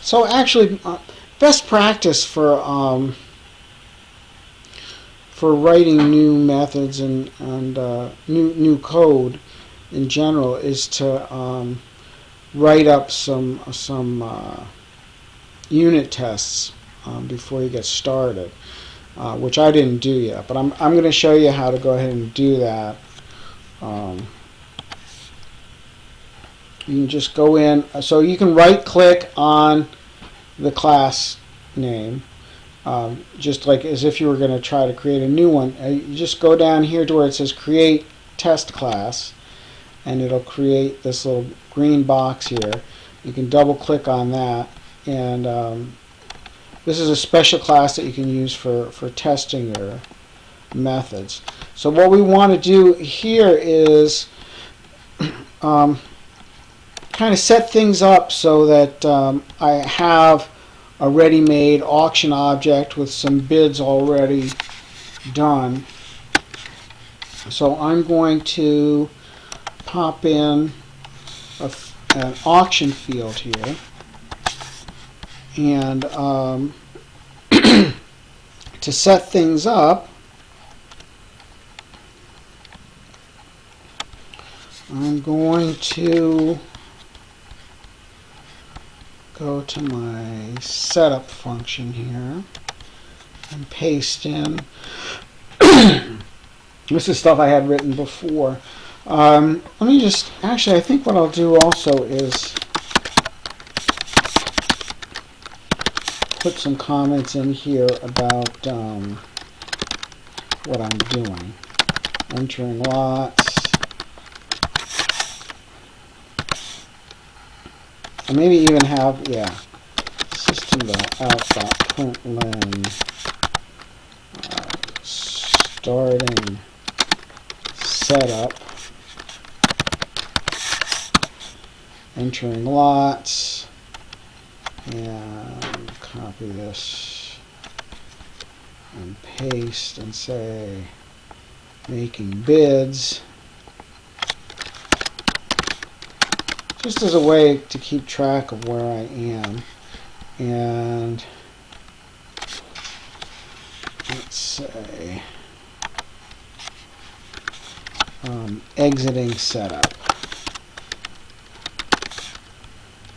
So actually, best practice for writing new methods and new code in general is to write up some unit tests before you get started, which I didn't do yet. But I'm going to show you how to go ahead and do that. You can just go in, so you can right click on the class name, just like as if you were going to try to create a new one. You just go down here to where it says create test class, and it'll create this little green box here. You can double click on that, and this is a special class that you can use for testing your methods. So what we want to do here is kind of set things up so that I have a ready-made auction object with some bids already done. So I'm going to pop in an auction field here, and to set things up, I'm going to go to my setup function here and paste in. This is stuff I had written before. Let me just, actually, I think what I'll do also is put some comments in here about what I'm doing. Entering lots. And maybe even have, system.out.println starting setup, entering lots, and copy this and paste and say making bids, just as a way to keep track of where I am. And let's say exiting setup.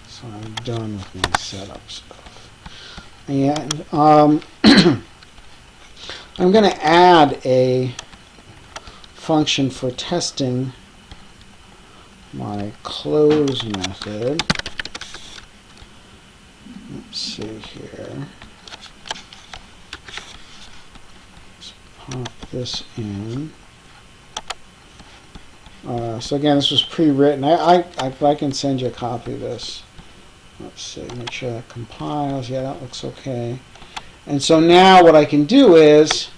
So I'm done with my setup stuff. And I'm going to add a function for testing my close method. Let's see here. Let's pop this in. So again, this was pre-written. I can send you a copy of this. Let's see, make sure that compiles. Yeah, that looks okay. And so now what I can do is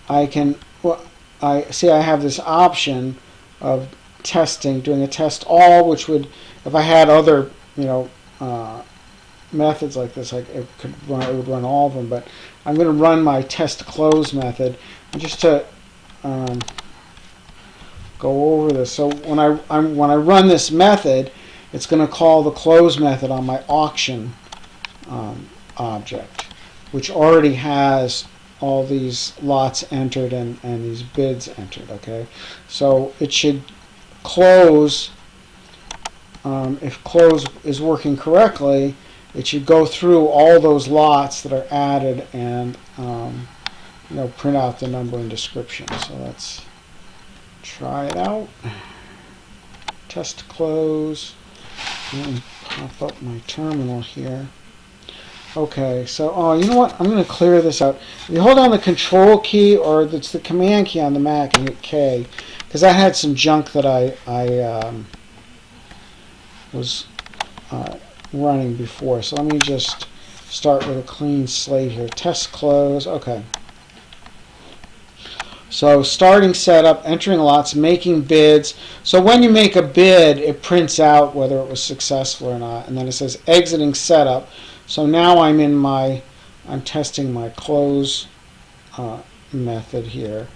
I can, I have this option of testing, doing a test all, which would, if I had other, methods like this, it would run all of them. But I'm going to run my test close method, and just to go over this. So when I run this method, it's going to call the close method on my auction object, which already has all these lots entered and these bids entered. Okay, so it should close. If close is working correctly, it should go through all those lots that are added and print out the number and description. So let's try it out. Test close. And pop up my terminal here. Okay, so you know what? I'm going to clear this out. You hold down the Control key, or it's the Command key on the Mac, and hit K, because I had some junk that I was running before. So let me just start with a clean slate here. Test close. Okay. So starting setup, entering lots, making bids. So when you make a bid, it prints out whether it was successful or not, and then it says exiting setup. So now I'm testing my close method here,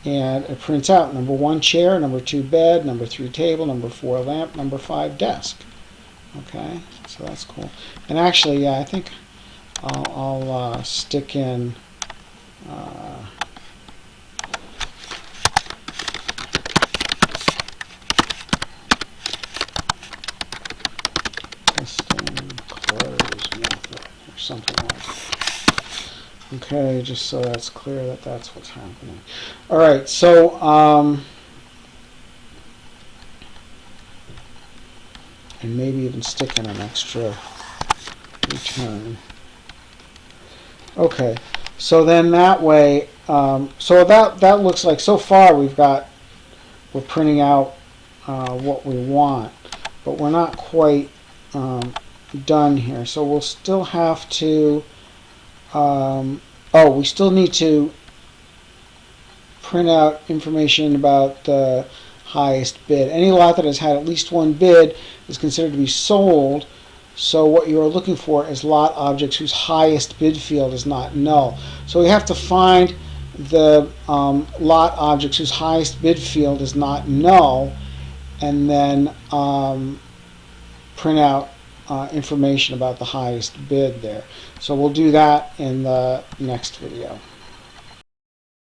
and it prints out number 1 chair, number 2 bed, number 3 table, number 4 lamp, number 5 desk. Okay, So that's cool. And actually, yeah, I think I'll stick in testing close method or something like that. Okay, just so that's clear that that's what's happening. All right, so and maybe even stick in an extra return. Okay, so then that way, so that looks like so far we're printing out what we want, but we're not quite done here. So we'll still have to, we still need to print out information about the highest bid. Any lot that has had at least one bid is considered to be sold. So what you are looking for is lot objects whose highest bid field is not null. So we have to find the lot objects whose highest bid field is not null, and then print out information about the highest bid there. So we'll do that in the next video.